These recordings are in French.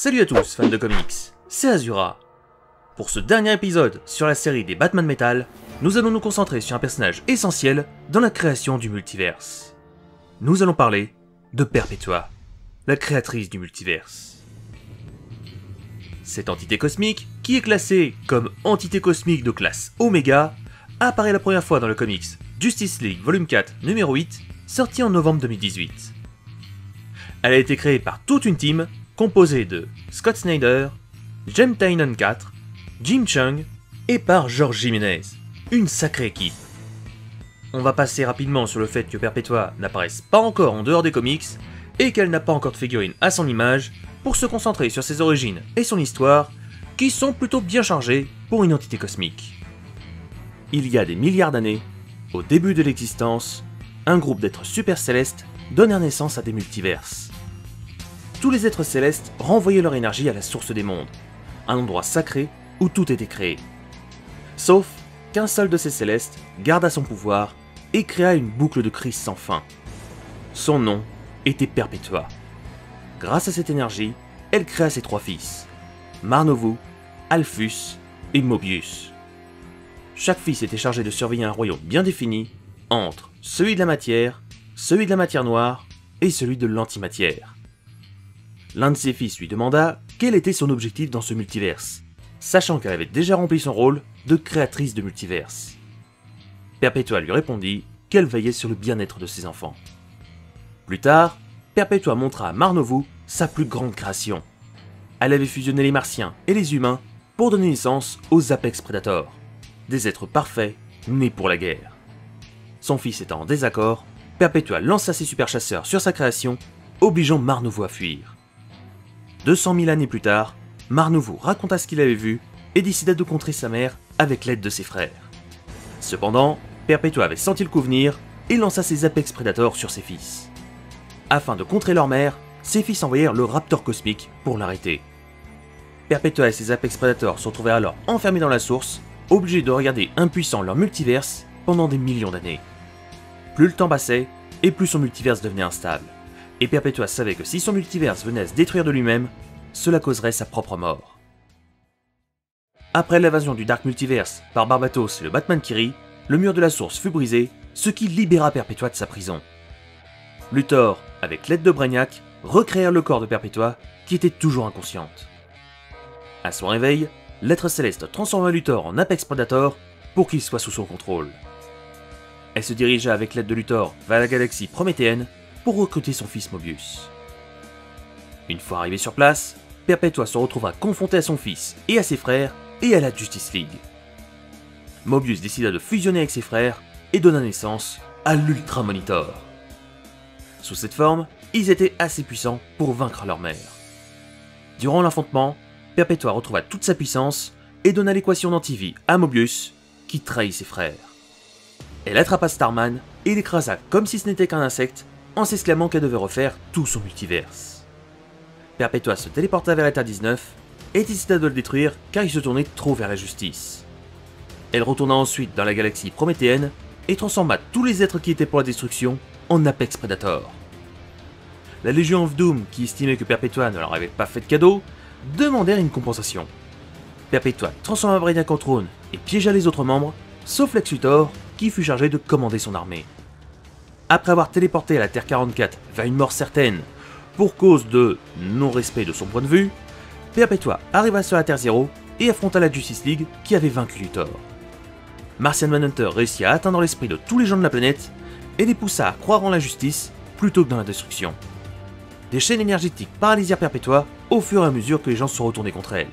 Salut à tous, fans de comics, c'est Azura. Pour ce dernier épisode sur la série des Batman Metal, nous allons nous concentrer sur un personnage essentiel dans la création du multiverse. Nous allons parler de Perpetua, la créatrice du multiverse. Cette entité cosmique, qui est classée comme entité cosmique de classe Oméga, apparaît la première fois dans le comics Justice League Volume 4, numéro 8, sorti en novembre 2018. Elle a été créée par toute une team composée de Scott Snyder, James Tynion IV, Jim Cheung et par George Jiménez. Une sacrée équipe. On va passer rapidement sur le fait que Perpetua n'apparaisse pas encore en dehors des comics et qu'elle n'a pas encore de figurine à son image pour se concentrer sur ses origines et son histoire qui sont plutôt bien chargées pour une entité cosmique. Il y a des milliards d'années, au début de l'existence, un groupe d'êtres super célestes donnèrent naissance à des multiverses. Tous les êtres célestes renvoyaient leur énergie à la source des mondes, un endroit sacré où tout était créé. Sauf qu'un seul de ces célestes garda son pouvoir et créa une boucle de crise sans fin. Son nom était Perpetua. Grâce à cette énergie, elle créa ses trois fils, Mar-Novu, Alphus et Mobius. Chaque fils était chargé de surveiller un royaume bien défini entre celui de la matière noire et celui de l'antimatière. L'un de ses fils lui demanda quel était son objectif dans ce multiverse, sachant qu'elle avait déjà rempli son rôle de créatrice de multiverse. Perpetua lui répondit qu'elle veillait sur le bien-être de ses enfants. Plus tard, Perpetua montra à Mar-Novu sa plus grande création. Elle avait fusionné les martiens et les humains pour donner naissance aux Apex Predators, des êtres parfaits nés pour la guerre. Son fils étant en désaccord, Perpetua lança ses super chasseurs sur sa création, obligeant Mar-Novu à fuir. 200 000 années plus tard, Mar-Novu raconta ce qu'il avait vu et décida de contrer sa mère avec l'aide de ses frères. Cependant, Perpetua avait senti le coup venir et lança ses Apex Predators sur ses fils. Afin de contrer leur mère, ses fils envoyèrent le Raptor cosmique pour l'arrêter. Perpetua et ses Apex Predators se retrouvèrent alors enfermés dans la source, obligés de regarder impuissants leur multiverse pendant des millions d'années. Plus le temps passait, et plus son multiverse devenait instable. Et Perpetua savait que si son multiverse venait à se détruire de lui-même, cela causerait sa propre mort. Après l'invasion du Dark Multiverse par Barbatos et le Batman qui rit, le mur de la source fut brisé, ce qui libéra Perpetua de sa prison. Luthor, avec l'aide de Brainiac, recréèrent le corps de Perpetua, qui était toujours inconsciente. À son réveil, l'être céleste transforma Luthor en Apex Predator pour qu'il soit sous son contrôle. Elle se dirigea avec l'aide de Luthor vers la galaxie prométhéenne pour recruter son fils Mobius. Une fois arrivé sur place, Perpetua se retrouvera confronté à son fils et à ses frères et à la Justice League. Mobius décida de fusionner avec ses frères et donna naissance à l'Ultra Monitor. Sous cette forme, ils étaient assez puissants pour vaincre leur mère. Durant l'affrontement, Perpetua retrouva toute sa puissance et donna l'équation d'antivie à Mobius, qui trahit ses frères. Elle attrapa Starman et l'écrasa comme si ce n'était qu'un insecte, en s'exclamant qu'elle devait refaire tout son multiverse. Perpetua se téléporta vers État 19 et décida de le détruire car il se tournait trop vers la justice. Elle retourna ensuite dans la galaxie prométhéenne et transforma tous les êtres qui étaient pour la destruction en Apex Predator. La Légion of Doom, qui estimait que Perpetua ne leur avait pas fait de cadeau, demandèrent une compensation. Perpetua transforma Brainiac en trône et piégea les autres membres, sauf Lex Luthor, qui fut chargé de commander son armée. Après avoir téléporté à la Terre 44 vers une mort certaine pour cause de non-respect de son point de vue, Perpetua arriva sur la Terre 0 et affronta la Justice League qui avait vaincu Luthor. Martian Manhunter réussit à atteindre l'esprit de tous les gens de la planète et les poussa à croire en la justice plutôt que dans la destruction. Des chaînes énergétiques paralysèrent Perpetua au fur et à mesure que les gens se retournaient contre elle.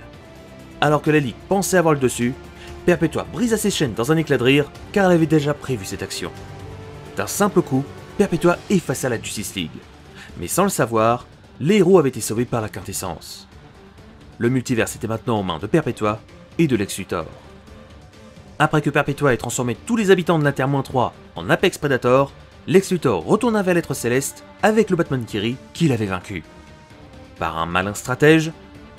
Alors que la Ligue pensait avoir le dessus, Perpetua brisa ses chaînes dans un éclat de rire car elle avait déjà prévu cette action. D'un simple coup, Perpetua effaça la Justice League. Mais sans le savoir, les héros avaient été sauvés par la quintessence. Le multiverse était maintenant aux mains de Perpetua et de Lex Luthor. Après que Perpetua ait transformé tous les habitants de la Terre-3 en Apex Predator, Lex Luthor retourna vers l'être céleste avec le Batman qui rit qu'il avait vaincu. Par un malin stratège,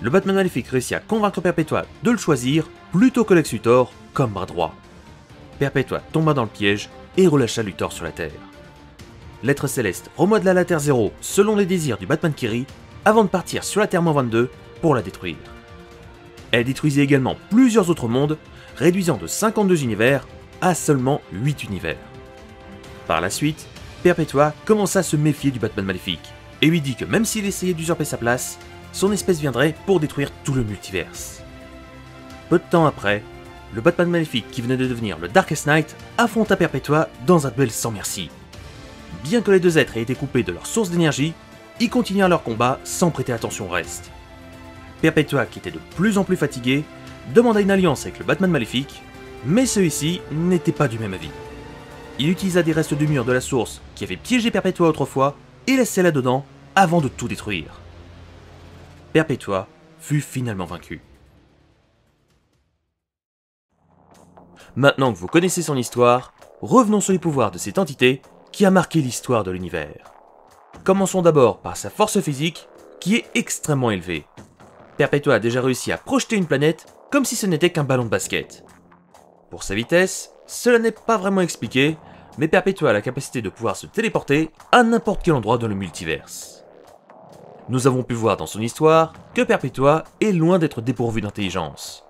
le Batman maléfique réussit à convaincre Perpetua de le choisir plutôt que Lex Luthor comme bras droit. Perpetua tomba dans le piège et relâcha Luthor sur la Terre. L'être céleste remodela la Terre 0 selon les désirs du Batman qui rit avant de partir sur la Terre-22 pour la détruire. Elle détruisait également plusieurs autres mondes, réduisant de 52 univers à seulement 8 univers. Par la suite, Perpetua commença à se méfier du Batman maléfique, et lui dit que même s'il essayait d'usurper sa place, son espèce viendrait pour détruire tout le multiverse. Peu de temps après, le Batman maléfique qui venait de devenir le Darkest Knight affronta Perpetua dans un duel sans merci. Bien que les deux êtres aient été coupés de leur source d'énergie, ils continuèrent leur combat sans prêter attention au reste. Perpetua, qui était de plus en plus fatigué, demanda une alliance avec le Batman maléfique, mais celui-ci n'était pas du même avis. Il utilisa des restes du mur de la source qui avait piégé Perpetua autrefois et la scella dedans avant de tout détruire. Perpetua fut finalement vaincu. Maintenant que vous connaissez son histoire, revenons sur les pouvoirs de cette entité qui a marqué l'histoire de l'univers. Commençons d'abord par sa force physique, qui est extrêmement élevée. Perpetua a déjà réussi à projeter une planète comme si ce n'était qu'un ballon de basket. Pour sa vitesse, cela n'est pas vraiment expliqué, mais Perpetua a la capacité de pouvoir se téléporter à n'importe quel endroit dans le multiverse. Nous avons pu voir dans son histoire que Perpetua est loin d'être dépourvue d'intelligence.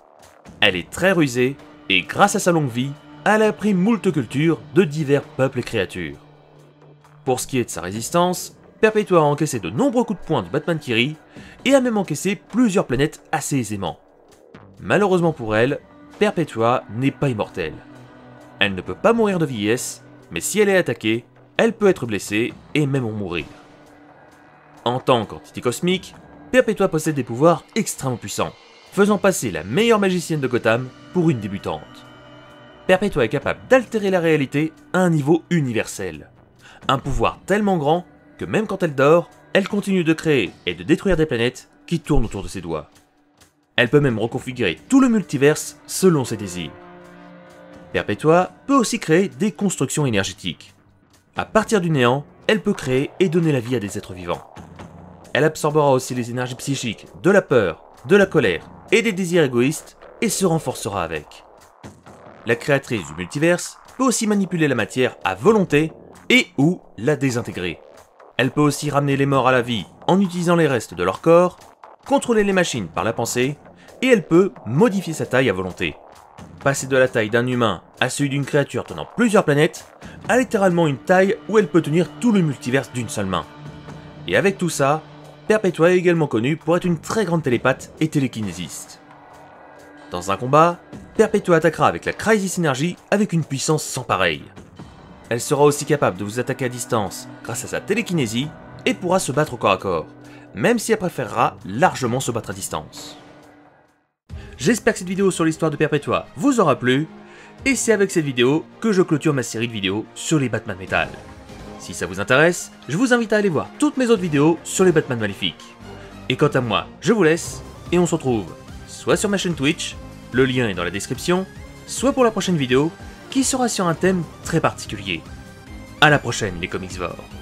Elle est très rusée, et grâce à sa longue vie, elle a appris moult cultures de divers peuples et créatures. Pour ce qui est de sa résistance, Perpetua a encaissé de nombreux coups de poing du Batman qui rit, et a même encaissé plusieurs planètes assez aisément. Malheureusement pour elle, Perpetua n'est pas immortelle. Elle ne peut pas mourir de vieillesse, mais si elle est attaquée, elle peut être blessée et même en mourir. En tant qu'entité cosmique, Perpetua possède des pouvoirs extrêmement puissants, faisant passer la meilleure magicienne de Gotham pour une débutante. Perpetua est capable d'altérer la réalité à un niveau universel. Un pouvoir tellement grand que même quand elle dort, elle continue de créer et de détruire des planètes qui tournent autour de ses doigts. Elle peut même reconfigurer tout le multiverse selon ses désirs. Perpetua peut aussi créer des constructions énergétiques. À partir du néant, elle peut créer et donner la vie à des êtres vivants. Elle absorbera aussi les énergies psychiques de la peur, de la colère et des désirs égoïstes et se renforcera avec. La créatrice du multiverse peut aussi manipuler la matière à volonté et ou la désintégrer. Elle peut aussi ramener les morts à la vie en utilisant les restes de leur corps, contrôler les machines par la pensée, et elle peut modifier sa taille à volonté. Passer de la taille d'un humain à celui d'une créature tenant plusieurs planètes, a littéralement une taille où elle peut tenir tout le multiverse d'une seule main. Et avec tout ça, Perpetua est également connue pour être une très grande télépathe et télékinésiste. Dans un combat, Perpetua attaquera avec la Crisis Energy avec une puissance sans pareille. Elle sera aussi capable de vous attaquer à distance grâce à sa télékinésie et pourra se battre au corps à corps, même si elle préférera largement se battre à distance. J'espère que cette vidéo sur l'histoire de Perpetua vous aura plu, et c'est avec cette vidéo que je clôture ma série de vidéos sur les Batman Metal. Si ça vous intéresse, je vous invite à aller voir toutes mes autres vidéos sur les Batman maléfiques. Et quant à moi, je vous laisse, et on se retrouve soit sur ma chaîne Twitch, le lien est dans la description, soit pour la prochaine vidéo, qui sera sur un thème très particulier. À la prochaine les Comicsvores.